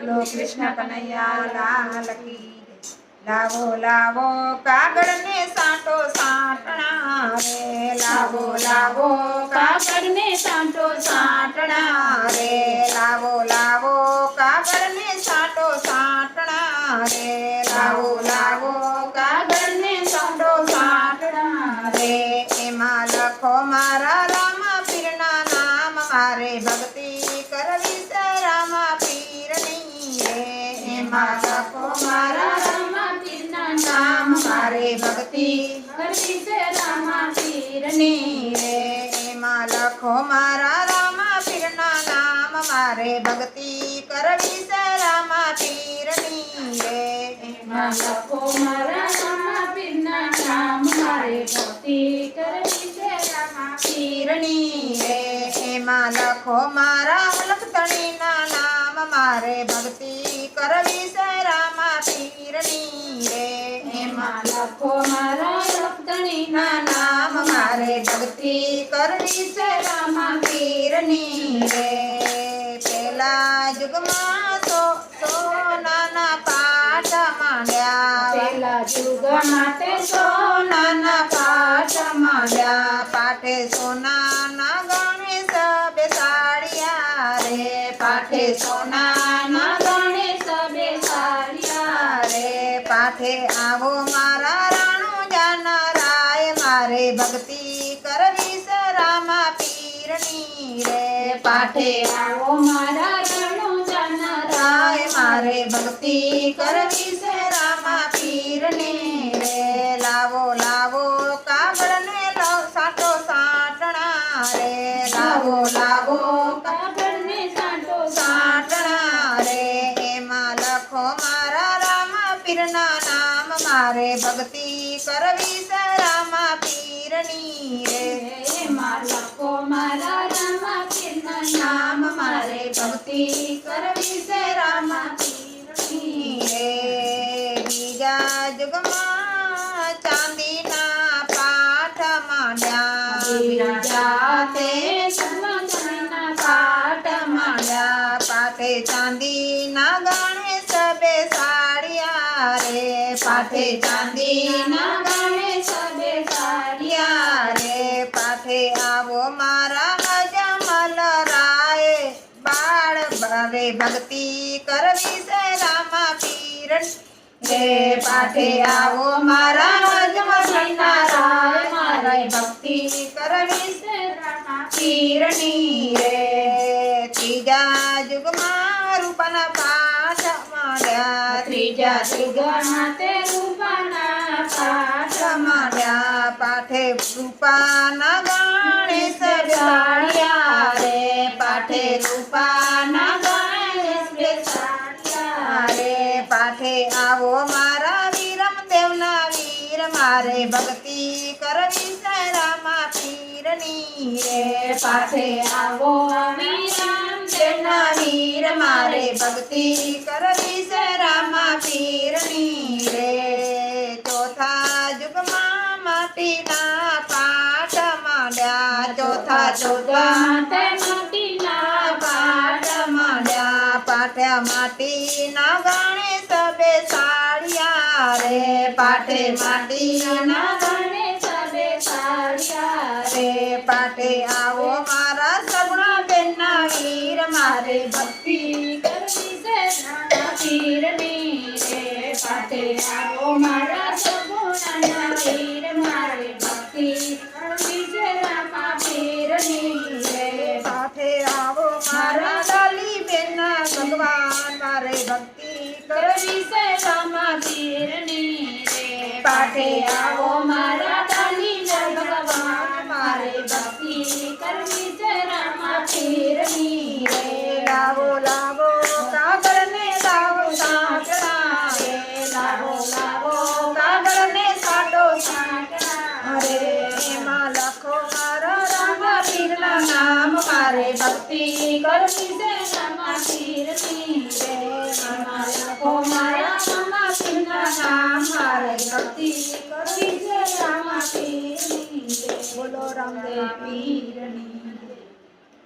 બોલો કૃષ્ણ કનૈયા લાલ કી જય। લાવો લાવો કાગળ ને સાંટો સાંટણા રે, લાવો લાવો કાગળ ને સાંટો સાંટણા રે, લાવો લાવો કાગળ ને સાંટો સાંટણા રે, લાવો લાવો કાગળ ને સાંટો સાંટણા રે। એમાં લખો મારા રામા પીરના નામ, મારે ભક્તિ કરવી છે રામા પીરની રે। એમાં લખો મારા રામા પીરના નામ, મારે ભક્તિ કરવી છે રામા પીરની રે। એમાં લખો મારા રામા પીરના નામ, મારે ભક્તિ કરવી છે રામા પીરની રે। એમાં લખો મારા રામા પીરના નામ, મારે ભક્તિ કરવી છે રામા પીરની રે। એમાં લખો મારા લખતણીના નામ, મારે ભક્તિ કરવી છે રામા પીરની રે। એમાં લખો મારા લખતણીના નામ, મારે ભક્તિ કરવી છે રામા પીરની રે। પેલા યુગમાં સોનાના પાઠ માંડ્યા, પેલા યુગ માટે સોનાના પાઠ માંડ્યા, પાઠે સોનાના ગણેશ બેસાડ્યા રે, પાઠે સોનાના ગણેશ બેસાડ્યા રે। પાઠે આવો મારા રાણુજા રાય, મારે ભક્તિ કરવી છે રામા પીરની રે। પાઠે આવો મારા રણુજા રાય, મારે ભક્તિ કરવી છે રામા પીરની રે। લાવો લાવો કાગળ ને સાંટો સાંટણા રે, લાવો લાવો કાગળને સાંટો સાંટણા રે। એમાં લખો મારા રામા પીરના નામ, મારે ભક્તિ કરવી છે રામા પીરની રે। એમાં લખો મારા રામા પીરના નામ, મારે ભક્તિ કરવી છે રામા પીરની રે। બીજા યુગમાં ચાંદીના પાઠ માંડ્યા, જાતે ચાંદીના પાઠ માંડ્યા, પાઠે ચાંદીના ગણેશ બેસાડ્યા રે, પાઠે ચાંદીના ગણેશ બેસાડ્યા રે। પાઠે આવો મારા અજમલ રાય, બાળ ભરે ભક્તિ કરવી છે રામા પીર રે। પાઠે આવો મારા અજમલ રાય, મારે ભક્તિ કરવી છે રામા પીરની રે। ત્રીજા યુગમાં રૂપાના પાઠ માંડ્યા, ત્રીજા યુગમાં તે રૂપાના પાઠ માંડ્યા, પાઠે રૂપાના ગણેશ બેસાડ્યા રે, પાઠે રૂપાના ગણેશ બેસાડ્યા રે। પાઠે આવો મારા વીરમ દેવના વીર, મારે ભક્તિ કરવી છે રામા પીરની રે। પાઠે આવો વીરામ દેવના વીર, મારે ભક્તિ કરવી છે રામા પીરની રે। ચોથા યુગમાં માટીના પાઠ માંડ્યા, ચોથા યુગમાં તે માટીના પાઠ માંડ્યા, પાઠે માટીના ગણેશ બેસાડ્યા રે, પાઠે માટીના ગણેશ બેસાડ્યા રે। પાઠે આવો મારા સગુણા બેનના વીર, મારે ભક્તિ કરવી છે રામા પીરની રે। પાઠે આવો મારા સગુણાના વીર, મારે ભક્તિ કરવી છે રામા પીરની રે। પાઠે આવો મારા ડાલી બેનના ભગવાન, મારે ભક્તિ કરવી છે રામા પીરની રે। પાઠે આવો મારા કાલીના ભગવાન, મારે ભક્તિ કરવી છે રામા પીરની રે। લાવો લાવો કાગળ ને લાવો સાંટણા રે, લાવો લાવો કાગળ ને સાંટો સાંટણા રે। એમાં લખો મારા રામા પીરના નામ, મારે ભક્તિ કરવી છે રામા પીરની રે। એમાં લખો મારા રામા પીરના નામ, મારે ભક્તિ કરવી છે રામા પીરની રે। બોલો રામદેવ પીરની